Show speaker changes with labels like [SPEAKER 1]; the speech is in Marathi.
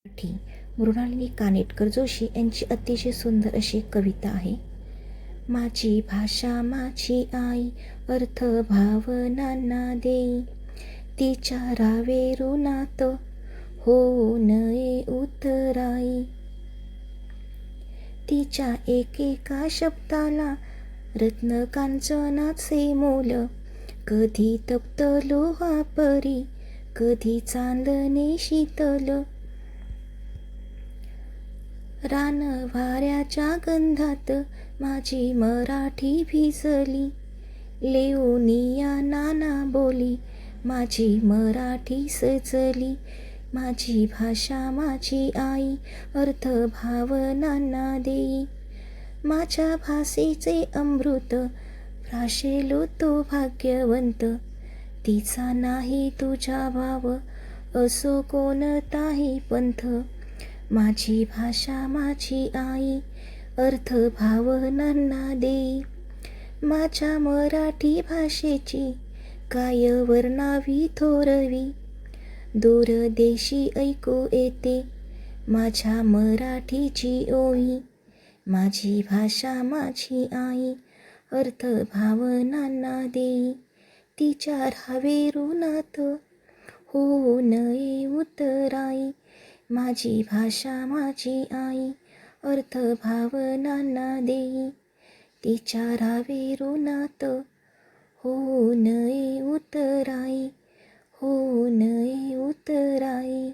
[SPEAKER 1] मराठी मृणालिनी कानेटकर जोशी यांची अतिशय सुंदर अशी कविता आहे. माझी भाषा माझी आई, अर्थ भावनांना देई, तिच्या रावे ऋणात होऊ नये उतराई. तिच्या एकेका शब्दाला रत्न कांचनाचे मोल, कधी तप्त लोहापरी, कधी चांदणे शीतल. रान वाऱ्याच्या गंधात माझी मराठी भिजली, लेऊनिया नाना बोली माझी मराठी सजली. माझी भाषा माझी आई, अर्थ भावनांना देई, माझ्या भाषेचे अमृत प्राशेलो तो भाग्यवंत. तिचा नाही तुझा भाव, असो कोणताही पंथ. माझी भाषा माझी आई, अर्थ भावनांना देई, माझ्या मराठी भाषेची काय वर्णावी थोरवी. दूर देशी ऐकू येते माझ्या मराठीची ओवी. माझी भाषा माझी आई, अर्थ भावनांना देई, तिच्या राहावे ऋणात होऊ नये उतराई. माझी भाषा माझी आई, अर्थ भावनांना देई, तिच्या राहावे ऋणात होऊ नये उतराई, होऊ नये उतराई.